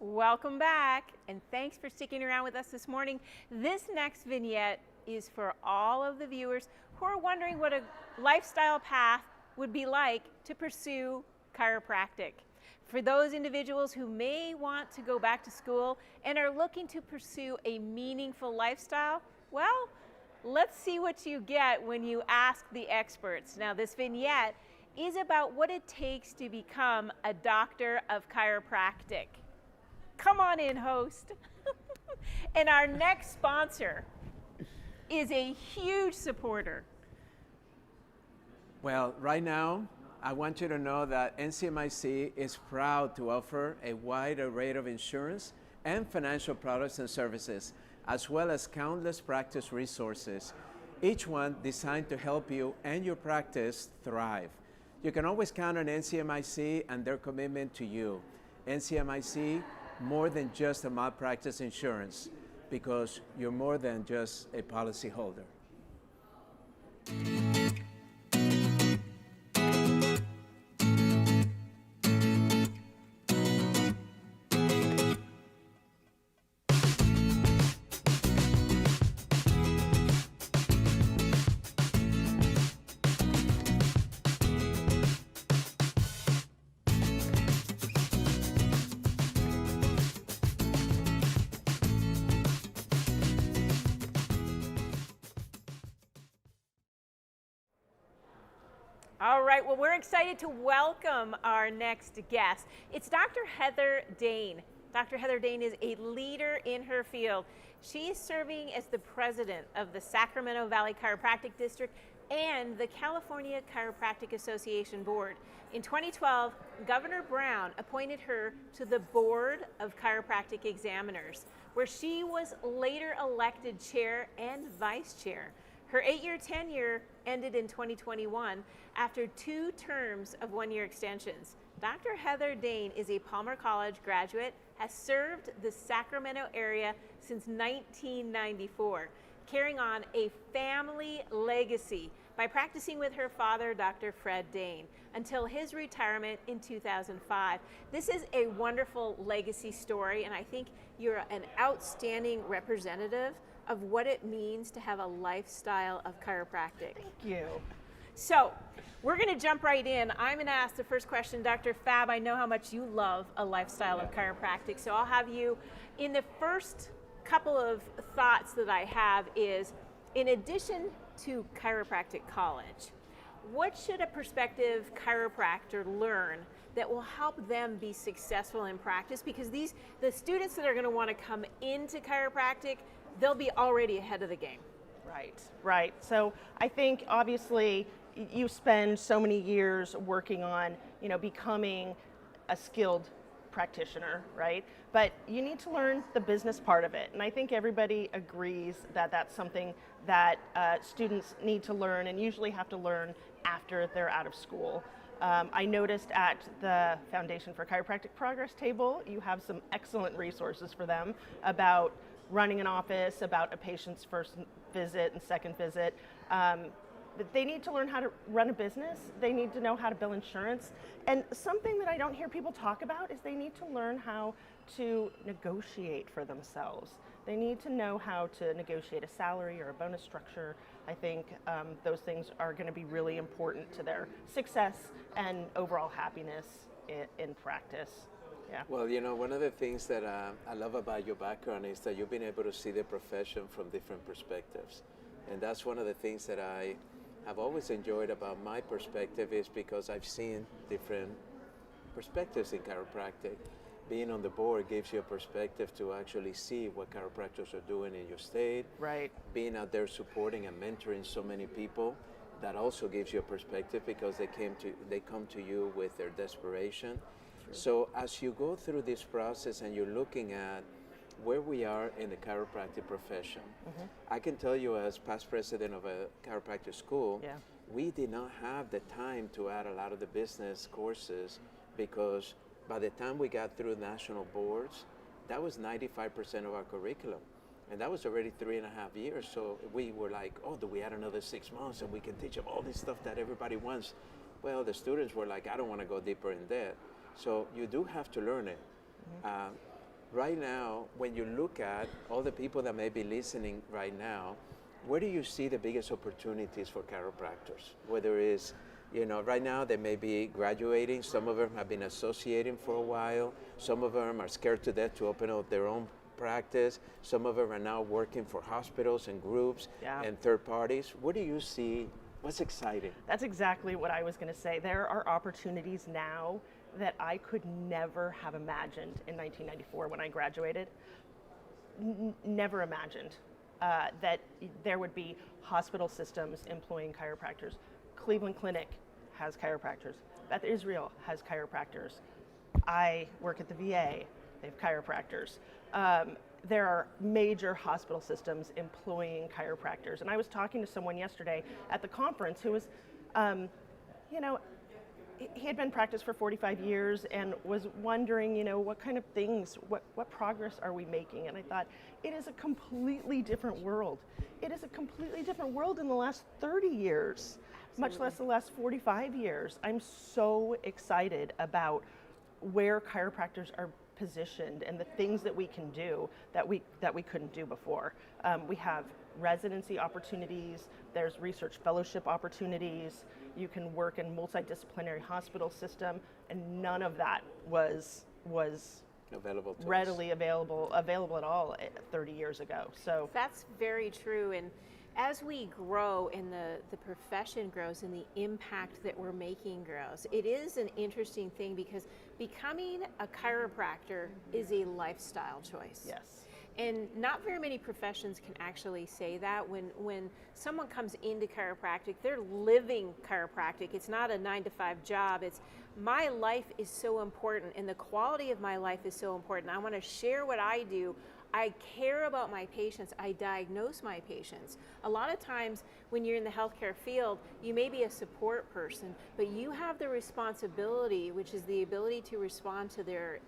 Welcome back, and thanks for sticking around with us this morning. This next vignette is for all of the viewers who are wondering what a lifestyle path would be like to pursue chiropractic. For those individuals who may want to go back to school and are looking to pursue a meaningful lifestyle, well, let's see what you get when you ask the experts. Now, this vignette is about what it takes to become a doctor of chiropractic. Come on in, host. And our next sponsor is a huge supporter. Well, right now, I want you to know that NCMIC is proud to offer a wide array of insurance and financial products and services, as well as countless practice resources, each one designed to help you and your practice thrive. You can always count on NCMIC and their commitment to you. NCMIC, more than just a malpractice insurance, because you're more than just a policy holder. All right, well, we're excited to welcome our next guest. It's Dr. Heather Dane. Dr. Heather Dane is a leader in her field. She is serving as the president of the Sacramento Valley Chiropractic District and the California Chiropractic Association Board. In 2012, Governor Brown appointed her to the Board of Chiropractic Examiners, where she was later elected chair and vice chair. Her 8-year tenure ended in 2021 after 2 terms of 1-year extensions. Dr. Heather Dane is a Palmer College graduate, has served the Sacramento area since 1994, carrying on a family legacy by practicing with her father, Dr. Fred Dane, until his retirement in 2005. This is a wonderful legacy story, and I think you're an outstanding representative of what it means to have a lifestyle of chiropractic. Thank you. So we're going to jump right in. I'm going to ask the first question. Dr. Fab, I know how much you love a lifestyle of chiropractic, so I'll have you, in the first couple of thoughts that I have is, in addition to chiropractic college, what should a prospective chiropractor learn that will help them be successful in practice? Because the students that are going to want to come into chiropractic, they'll be already ahead of the game. Right. So I think obviously you spend so many years working on, becoming a skilled practitioner, right? But you need to learn the business part of it. And I think everybody agrees that that's something that students need to learn and usually have to learn after they're out of school. I noticed at the Foundation for Chiropractic Progress table, you have some excellent resources for them about running an office, about a patient's first visit and second visit. But they need to learn how to run a business. They need to know how to bill insurance. And something that I don't hear people talk about is they need to learn how to negotiate for themselves. They need to know how to negotiate a salary or a bonus structure. I think those things are going to be really important to their success and overall happiness in practice. Yeah. Well, one of the things that I love about your background is that you've been able to see the profession from different perspectives. And that's one of the things that I have always enjoyed about my perspective, is because I've seen different perspectives in chiropractic. Being on the board gives you a perspective to actually see what chiropractors are doing in your state. Right. Being out there supporting and mentoring so many people, that also gives you a perspective, because they come to you with their desperation. So as you go through this process and you're looking at where we are in the chiropractic profession, I can tell you, as past president of a chiropractic school, we did not have the time to add a lot of the business courses, because by the time we got through national boards, that was 95% of our curriculum. And that was already 3.5 years. So we were like, oh, do we add another 6 months and we can teach them all this stuff that everybody wants? Well, the students were like, I don't want to go deeper in that. So you do have to learn it. right now, when you look at all the people that may be listening right now, where do you see the biggest opportunities for chiropractors? Whether it's, right now they may be graduating, some of them have been associating for a while, some of them are scared to death to open up their own practice, some of them are now working for hospitals and groups and third parties. What do you see? What's exciting? That's exactly what I was going to say. There are opportunities now that I could never have imagined in 1994 when I graduated. Never imagined that there would be hospital systems employing chiropractors. Cleveland Clinic has chiropractors. Beth Israel has chiropractors. I work at the VA. They have chiropractors. There are major hospital systems employing chiropractors. And I was talking to someone yesterday at the conference who was, he had been in practice for 45 years and was wondering, what kind of things, what progress are we making? And I thought, it is a completely different world. It is a completely different world in the last 30 years, much less the last 45 years. I'm so excited about where chiropractors are positioned and the things that we can do that we couldn't do before. We have residency opportunities, there's research fellowship opportunities, you can work in multidisciplinary hospital system, and none of that was Available to readily available at all 30 years ago. So that's very true. And as we grow and the profession grows and the impact that we're making grows, it is an interesting thing because becoming a chiropractor is a lifestyle choice. yes. And not very many professions can actually say that. When someone comes into chiropractic, they're living chiropractic. It's not a 9-to-5 job. It's my life is so important and the quality of my life is so important. I want to share what I do. I care about my patients. I diagnose my patients. A lot of times when you're in the healthcare field, you may be a support person, but you have the responsibility, which is the ability to respond to their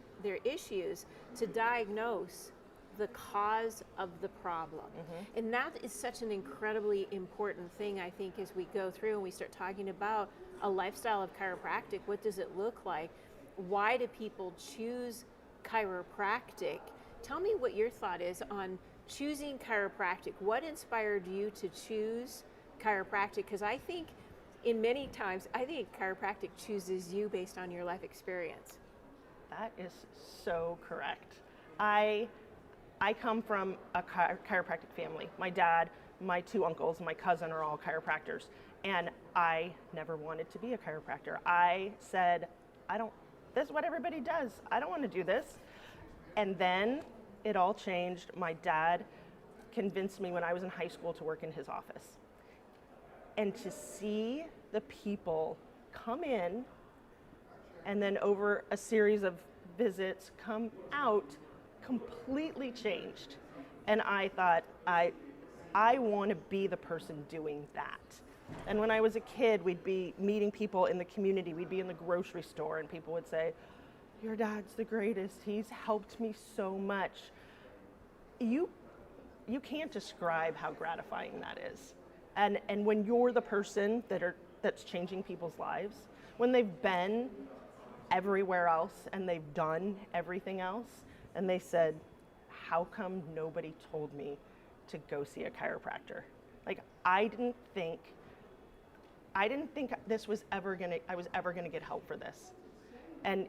issues, to diagnose the cause of the problem. Mm-hmm. And that is such an incredibly important thing, I think, as we go through and we start talking about a lifestyle of chiropractic. What does it look like? Why do people choose chiropractic? Tell me what your thought is on choosing chiropractic. What inspired you to choose chiropractic? Because I think many times, I think chiropractic chooses you based on your life experience. That is so correct. I come from a chiropractic family. My dad, my two uncles, my cousin are all chiropractors. And I never wanted to be a chiropractor. I said, this is what everybody does. I don't want to do this. And then it all changed. My dad convinced me when I was in high school to work in his office. And to see the people come in and then over a series of visits come out completely changed. And I thought, I want to be the person doing that. And when I was a kid, we'd be meeting people in the community. We'd be in the grocery store and people would say, your dad's the greatest. He's helped me so much. You can't describe how gratifying that is. And when you're the person that's changing people's lives, when they've been everywhere else and they've done everything else, and they said, how come nobody told me to go see a chiropractor? Like, I didn't think this was I was ever gonna get help for this. And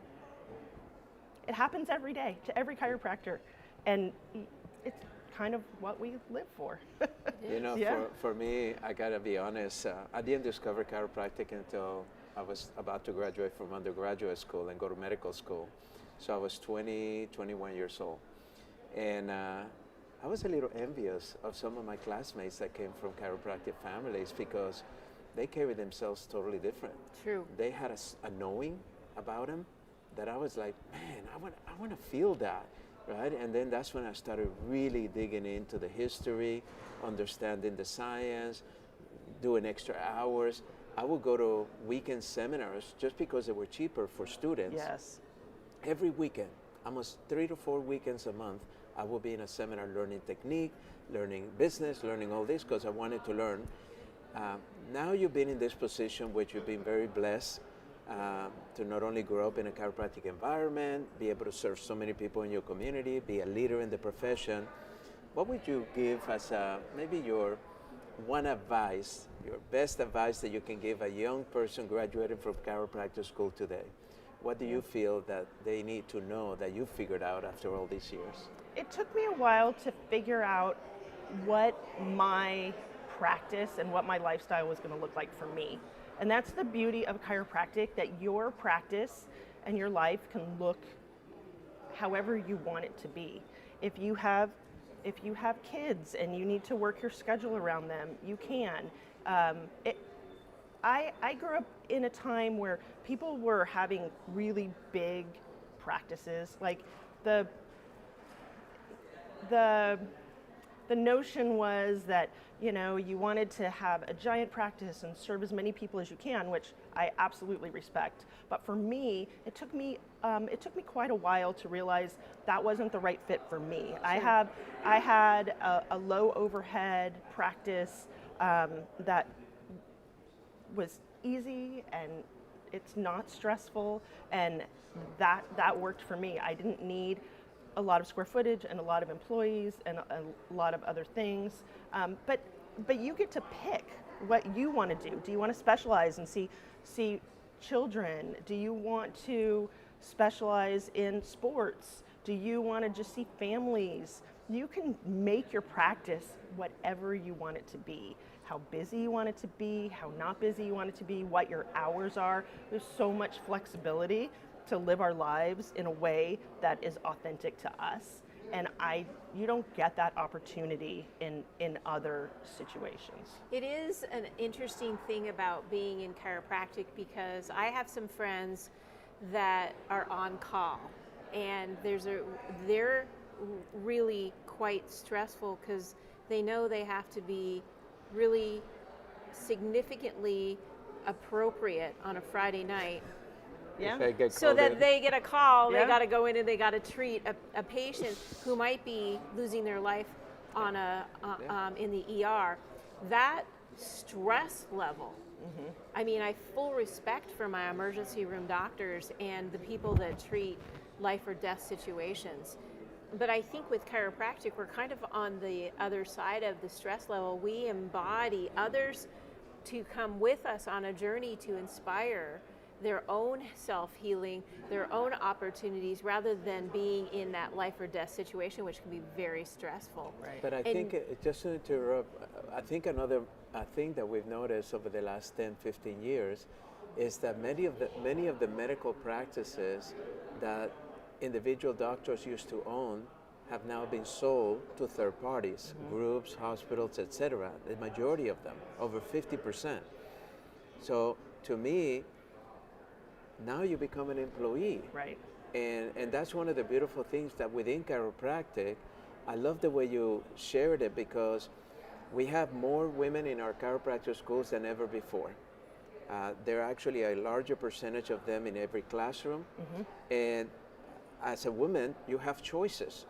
it happens every day to every chiropractor. And it's kind of what we live for. For me, I gotta be honest, I didn't discover chiropractic until I was about to graduate from undergraduate school and go to medical school. So I was 20, 21 years old. And I was a little envious of some of my classmates that came from chiropractic families because they carried themselves totally different. True. They had a knowing about them that I was like, man, I want to feel that, right? And then that's when I started really digging into the history, understanding the science, doing extra hours. I would go to weekend seminars just because they were cheaper for students. Yes. Every weekend, almost 3 to 4 weekends a month, I would be in a seminar learning technique, learning business, learning all this because I wanted to learn. Now you've been in this position which you've been very blessed to not only grow up in a chiropractic environment, be able to serve so many people in your community, be a leader in the profession. What would you give as maybe your one advice, your best advice that you can give a young person graduating from chiropractic school today? What do you feel that they need to know that you figured out after all these years? It took me a while to figure out what my practice and what my lifestyle was going to look like for me. And that's the beauty of chiropractic, that your practice and your life can look however you want it to be. If you have kids and you need to work your schedule around them, you can. I grew up in a time where people were having really big practices. Like the notion was that, you know, you wanted to have a giant practice and serve as many people as you can, which I absolutely respect. But for me, it took me quite a while to realize that wasn't the right fit for me. I had a low overhead practice that was easy and it's not stressful, and that worked for me. I didn't need a lot of square footage and a lot of employees and a lot of other things. But you get to pick what you want to do. Do you want to specialize and see children? Do you want to specialize in sports? Do you want to just see families? You can make your practice whatever you want it to be. How busy you want it to be, how not busy you want it to be, what your hours are. There's so much flexibility to live our lives in a way that is authentic to us. And you don't get that opportunity in other situations. It is an interesting thing about being in chiropractic, because I have some friends that are on call, and they're really quite stressful because they know they have to be really significantly appropriate on a Friday night. Yeah. So that they get a call, Yeah. they got to go in and they got to treat a patient who might be losing their life on in the ER. That stress level. Mm-hmm. I mean, I have full respect for my emergency room doctors and the people that treat life or death situations. But I think with chiropractic, we're kind of on the other side of the stress level. We embody others to come with us on a journey to inspire their own self-healing, their own opportunities, rather than being in that life or death situation, which can be very stressful. Right. But I think, just to interrupt, I think another thing that we've noticed over the last 10, 15 years is that many of the medical practices that individual doctors used to own have now been sold to third parties, mm-hmm. groups, hospitals, etc. The majority of them, over 50%. So to me, now you become an employee. Right. And that's one of the beautiful things that within chiropractic, I love the way you shared it, because we have more women in our chiropractic schools than ever before. There are actually a larger percentage of them in every classroom. Mm-hmm. And as a woman, you have choices.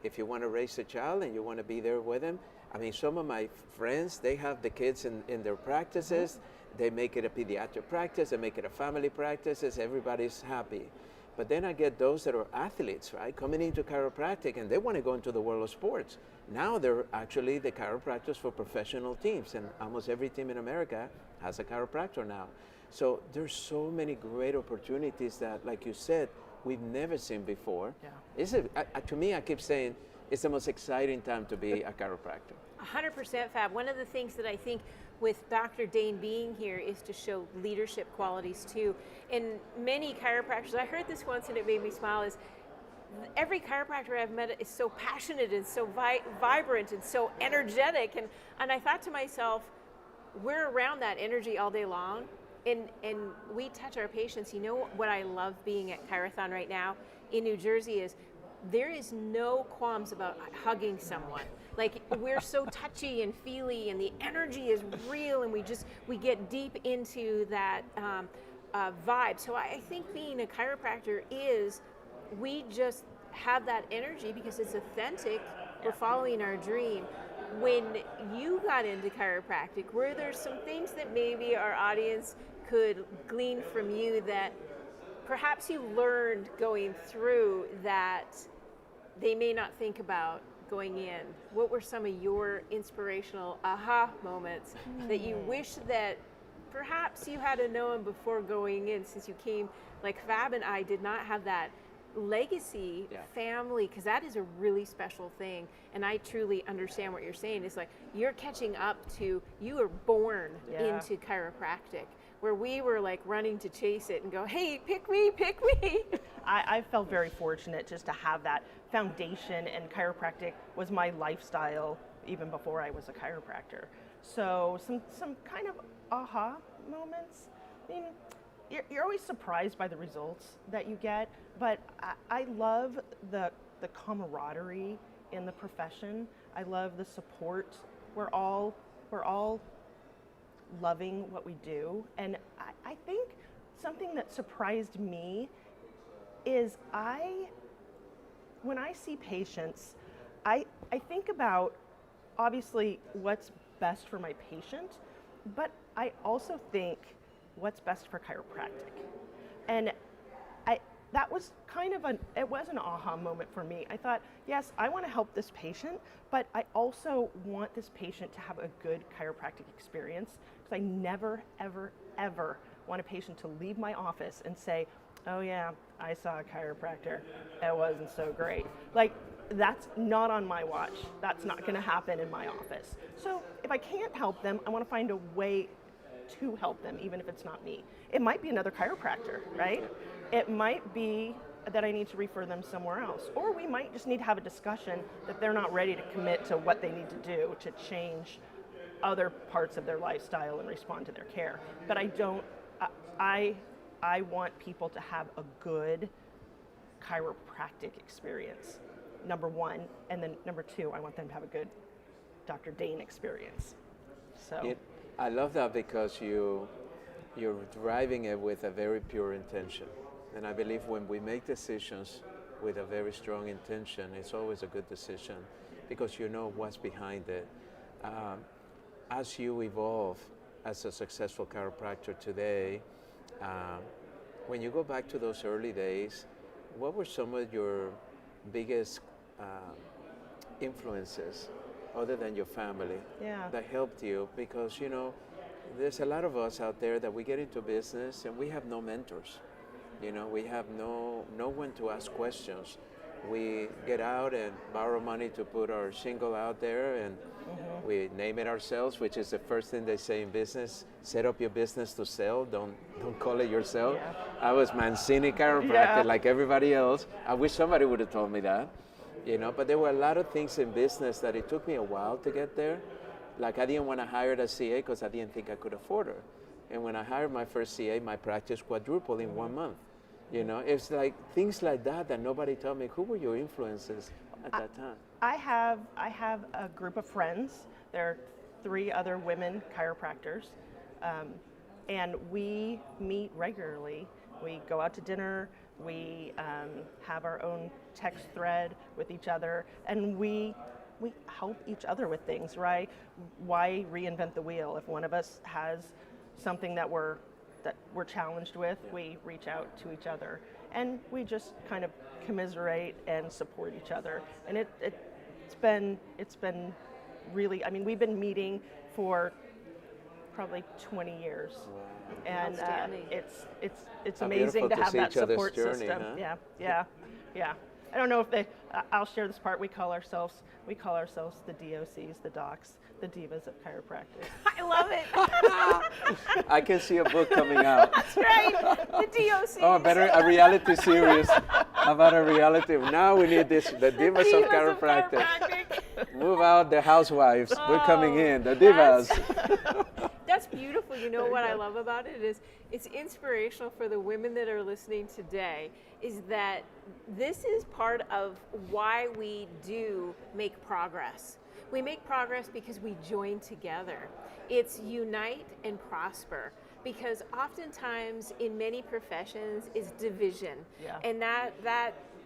If you want to raise a child and you want to be there with them, I mean, some of my friends, they have the kids in their practices. Mm-hmm. They make it a pediatric practice, they make it a family practice, everybody's happy. But then I get those that are athletes, right, coming into chiropractic and they want to go into the world of sports. Now they're actually the chiropractors for professional teams, and almost every team in America has a chiropractor now. So there's so many great opportunities that, like you said, we've never seen before. Yeah. To me, I keep saying, it's the most exciting time to be a chiropractor. 100%, Fab. One of the things that I think with Dr. Dane being here is to show leadership qualities too. And many chiropractors, I heard this once and it made me smile, is every chiropractor I've met is so passionate and so vibrant and so energetic. And I thought to myself, we're around that energy all day long. And we touch our patients. You know what I love being at ChiroThon right now in New Jersey is there is no qualms about hugging someone. Like, we're so touchy and feely, and the energy is real, and we get deep into that vibe. So I think being a chiropractor is, we just have that energy because it's authentic we're following our dream. When you got into chiropractic, were there some things that maybe our audience could glean from you that perhaps you learned going through that they may not think about going in? What were some of your inspirational aha moments that you wish that perhaps you had known before going in, since you came, like Fab and I did not have that legacy family, because that is a really special thing, and I truly understand what you're saying. It's like you're catching up to, you were born into chiropractic, where we were like running to chase it and go, hey, pick me, pick me. I felt very fortunate just to have that foundation, and chiropractic was my lifestyle even before I was a chiropractor. So some kind of aha moments. I mean, you're always surprised by the results that you get, but I love the camaraderie in the profession. I love the support. We're all loving what we do, and I think something that surprised me is when I see patients, I think about obviously what's best for my patient, but I also think what's best for chiropractic. And that was kind of it was an aha moment for me. I thought, yes, I want to help this patient, but I also want this patient to have a good chiropractic experience, because I never, ever, ever want a patient to leave my office and say, oh yeah, I saw a chiropractor, it wasn't so great. Like, that's not on my watch. That's not going to happen in my office. So if I can't help them, I want to find a way to help them, even if it's not me. It might be another chiropractor, right? It might be that I need to refer them somewhere else. Or we might just need to have a discussion that they're not ready to commit to what they need to do to change other parts of their lifestyle and respond to their care. But I want people to have a good chiropractic experience, number one. And then number two, I want them to have a good Dr. Dane experience. So I love that, because you're driving it with a very pure intention. And I believe when we make decisions with a very strong intention, it's always a good decision, because you know what's behind it. As you evolve as a successful chiropractor today, when you go back to those early days, what were some of your biggest influences, other than your family, that helped you? Because, you know, there's a lot of us out there that we get into business and we have no mentors. You know, we have no one to ask questions. We get out and borrow money to put our shingle out there, and we name it ourselves, which is the first thing they say in business. Set up your business to sell, don't call it yourself. I was Mancini Chiropractic like everybody else. I wish somebody would have told me that. You know, but there were a lot of things in business that it took me a while to get there. Like, I didn't want to hire a CA because I didn't think I could afford her. And when I hired my first CA, my practice quadrupled in 1 month. You know, it's like things like that nobody told me. Who were your influences at that time? I have a group of friends. There are 3 other women chiropractors, and we meet regularly. We go out to dinner. We have our own text thread with each other, and we help each other with things, right? Why reinvent the wheel? If one of us has something that we're challenged with, we reach out to each other, and we just kind of commiserate and support each other. And it's been really, I mean, we've been meeting for probably 20 years. Wow. And it's How amazing to beautiful have see that each other's support journey, system. huh? Yeah. I don't know if I'll share this part. We call ourselves the DOCs, the docs, the divas of chiropractic. I love it. I can see a book coming out. That's right, the DOC. Oh, better a reality series. How about a reality? Now we need this, the divas of chiropractic. Move out the housewives. We're coming in, the divas. That's beautiful. You know what I love about it is it's inspirational for the women that are listening today, is that this is part of why we do make progress. We make progress because we join together. It's unite and prosper, because oftentimes in many professions is division. Yeah. And that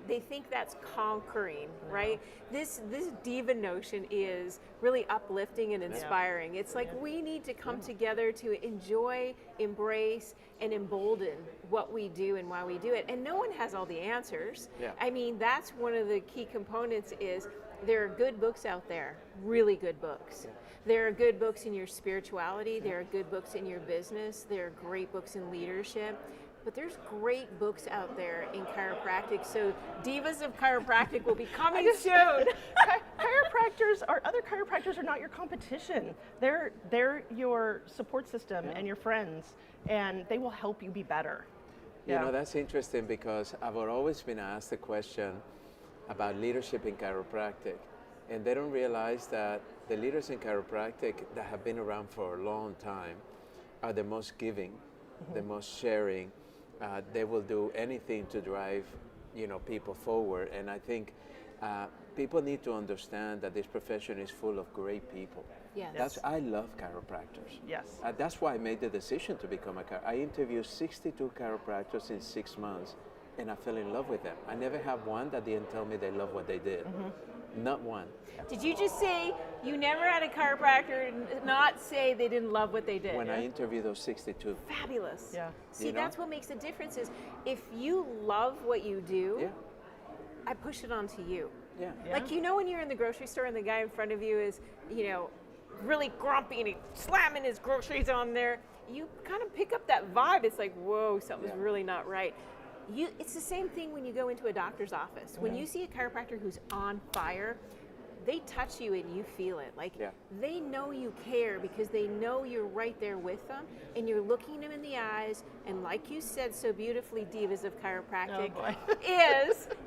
they think that's conquering, right? This diva notion is really uplifting and inspiring. It's like we need to come together to enjoy, embrace, and embolden what we do and why we do it. And no one has all the answers. Yeah. I mean, that's one of the key components is there are good books out there, really good books. There are good books in your spirituality, there are good books in your business, there are great books in leadership, but there's great books out there in chiropractic. So Divas of Chiropractic will be coming soon. Other chiropractors are not your competition. They're your support system and your friends, and they will help you be better. You know, that's interesting because I've always been asked the question about leadership in chiropractic, and they don't realize that the leaders in chiropractic that have been around for a long time are the most giving, the most sharing. They will do anything to drive, people forward. And I think people need to understand that this profession is full of great people. Yes. I love chiropractors. Yes. That's why I made the decision to become a chiropractor. I interviewed 62 chiropractors in 6 months, and I fell in love with them. I never had one that didn't tell me they love what they did. Not one. Did you just say you never had a chiropractor not say they didn't love what they did? When I interviewed those 62. Fabulous. Yeah. See, that's what makes the difference is if you love what you do, Yeah. I push it onto you. Yeah. Like, when you're in the grocery store and the guy in front of you is, really grumpy and he's slamming his groceries on there, you kind of pick up that vibe. It's like, whoa, something's really not right. It's the same thing when you go into a doctor's office. When you see a chiropractor who's on fire, they touch you and you feel it. Like they know you care because they know you're right there with them and you're looking them in the eyes. And like you said so beautifully, Divas of Chiropractic,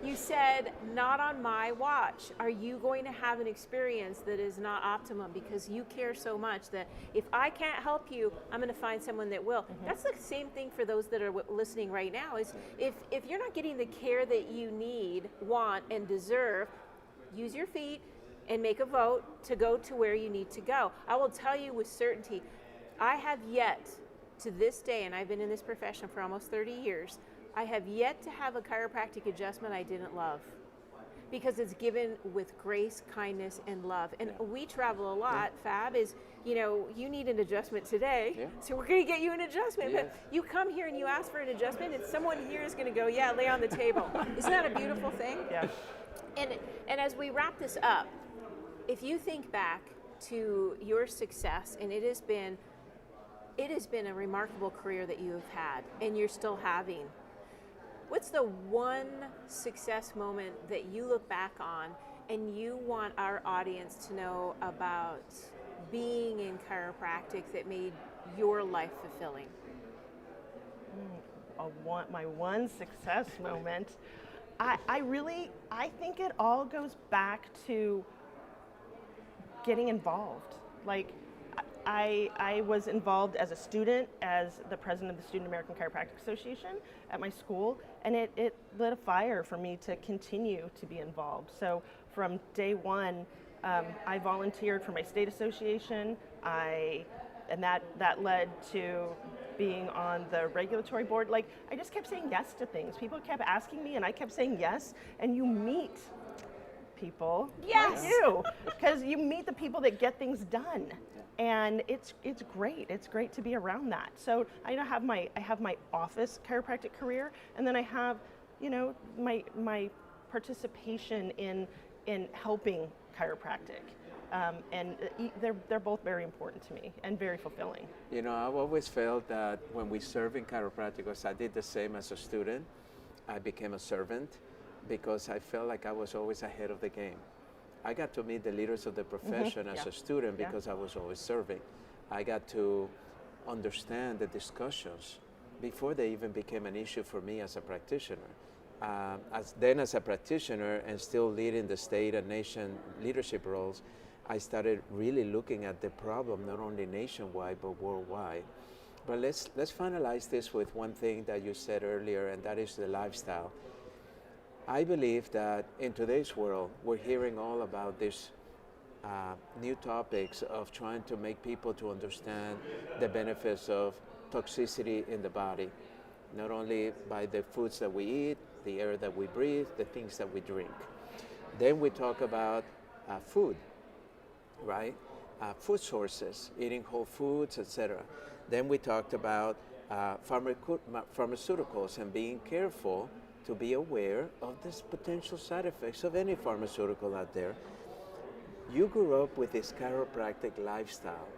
you said, not on my watch. Are you going to have an experience that is not optimum because you care so much that if I can't help you, I'm going to find someone that will. That's the same thing for those that are listening right now is if you're not getting the care that you need, want, and deserve, use your feet and make a vote to go to where you need to go. I will tell you with certainty, I have yet to this day, and I've been in this profession for almost 30 years, I have yet to have a chiropractic adjustment I didn't love because it's given with grace, kindness, and love. And we travel a lot. Fab is, you need an adjustment today, so we're gonna get you an adjustment. But you come here and you ask for an adjustment and someone here is gonna go, lay on the table. Isn't that a beautiful thing? Yeah. And as we wrap this up, if you think back to your success, and it has been a remarkable career that you have had, and you're still having, what's the one success moment that you look back on and you want our audience to know about being in chiropractic that made your life fulfilling? My one success moment. I think it all goes back to getting involved. Like, I was involved as a student, as the president of the Student American Chiropractic Association at my school, and it lit a fire for me to continue to be involved. So from day one, I volunteered for my state association, and that led to being on the regulatory board. Like, I just kept saying yes to things. People kept asking me, and I kept saying yes, and you meet people like you, because you meet the people that get things done, and it's great. It's great to be around that. So I have my office chiropractic career, and then I have my participation in helping chiropractic, and they're both very important to me and very fulfilling. I've always felt that when we serve in chiropractic, because I did the same as a student, I became a servant, because I felt like I was always ahead of the game. I got to meet the leaders of the profession as a student because I was always serving. I got to understand the discussions before they even became an issue for me as a practitioner. As a practitioner and still leading the state and nation leadership roles, I started really looking at the problem not only nationwide but worldwide. But let's finalize this with one thing that you said earlier, and that is the lifestyle. I believe that in today's world, we're hearing all about these new topics of trying to make people to understand the benefits of toxicity in the body, not only by the foods that we eat, the air that we breathe, the things that we drink. Then we talk about food, right? Food sources, eating whole foods, etc. Then we talked about pharmaceuticals and being careful to be aware of this potential side effects of any pharmaceutical out there. You grew up with this chiropractic lifestyle,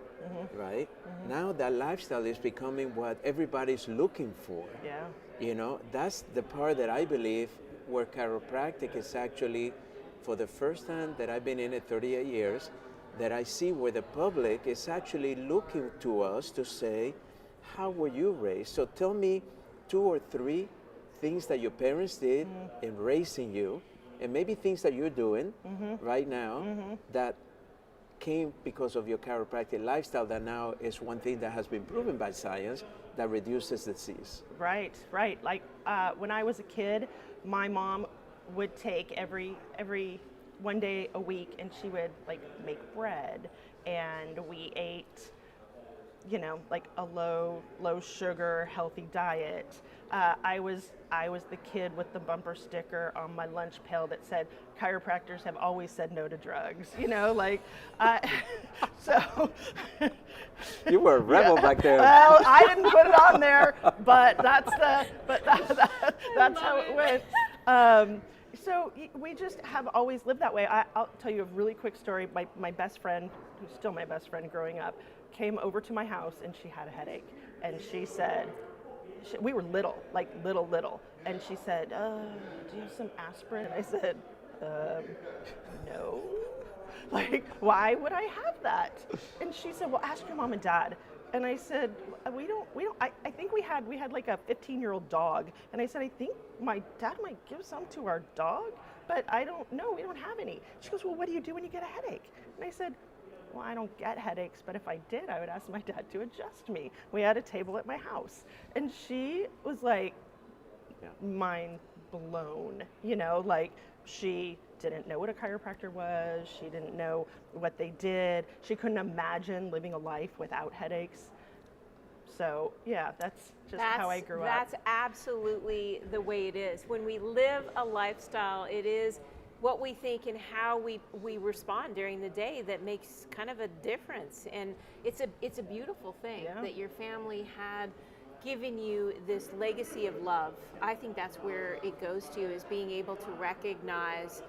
right? Now that lifestyle is becoming what everybody's looking for. Yeah. You know, that's the part that I believe where chiropractic is actually, for the first time that I've been in it 38 years, that I see where the public is actually looking to us to say, how were you raised? So tell me 2 or 3 things that your parents did in raising you, and maybe things that you're doing right now that came because of your chiropractic lifestyle, that now is one thing that has been proven by science that reduces disease. Right. Like when I was a kid, my mom would take every one day a week, and she would like make bread, and we ate, you know, like a low sugar, healthy diet. I was the kid with the bumper sticker on my lunch pail that said, chiropractors have always said no to drugs, you know, like, so. You were a rebel back there. Well, I didn't put it on there, but that's how it went. So we just have always lived that way. I'll tell you a really quick story. My best friend, who's still my best friend growing up, came over to my house, and she had a headache. And she said, we were little, and she said, do you have some aspirin? And I said, no. Like, why would I have that? And she said, well, ask your mom and dad. And I said, we don't, I think we had like a 15-year-old dog. And I said, I think my dad might give some to our dog, but I don't know, we don't have any. She goes, well, what do you do when you get a headache? And I said, well, I don't get headaches, but if I did, I would ask my dad to adjust me. We had a table at my house. And she was like, mind blown, you know, like she didn't know what a chiropractor was. She didn't know what they did. She couldn't imagine living a life without headaches. So yeah, that's just how I grew up. That's absolutely the way it is. When we live a lifestyle, it is what we think and how we respond during the day that makes kind of a difference. And it's a beautiful thing that your family had given you this legacy of love. I think that's where it goes to, is being able to recognize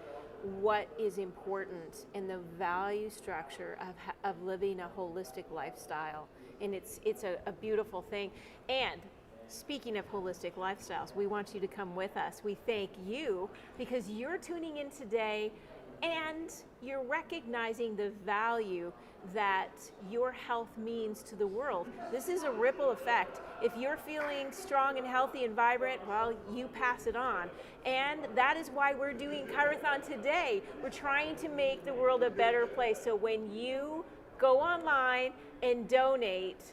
what is important and the value structure of living a holistic lifestyle. And it's a beautiful thing. And speaking of holistic lifestyles, we want you to come with us. We thank you because you're tuning in today and you're recognizing the value that your health means to the world. This is a ripple effect. If you're feeling strong and healthy and vibrant, well, you pass it on. And that is why we're doing ChiroThon today. We're trying to make the world a better place. So when you go online and donate,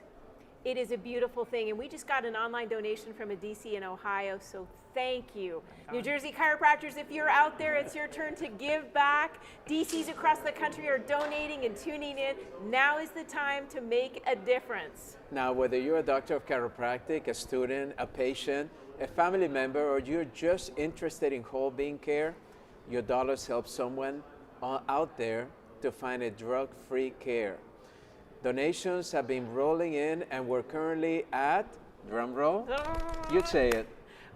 it is a beautiful thing. And we just got an online donation from a DC in Ohio, so thank you. New Jersey chiropractors, if you're out there, it's your turn to give back. DCs across the country are donating and tuning in. Now is the time to make a difference. Now, whether you're a doctor of chiropractic, a student, a patient, a family member, or you're just interested in whole being care, your dollars help someone out there to find a drug-free care. Donations have been rolling in, and we're currently at, drum roll, you'd say it.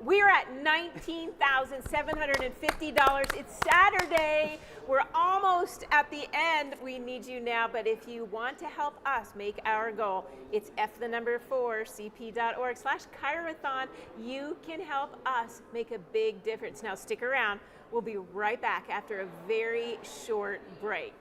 We're at $19,750. It's Saturday. We're almost at the end. We need you now, but if you want to help us make our goal, it's f4cp.org/Chirothon. You can help us make a big difference. Now stick around. We'll be right back after a very short break.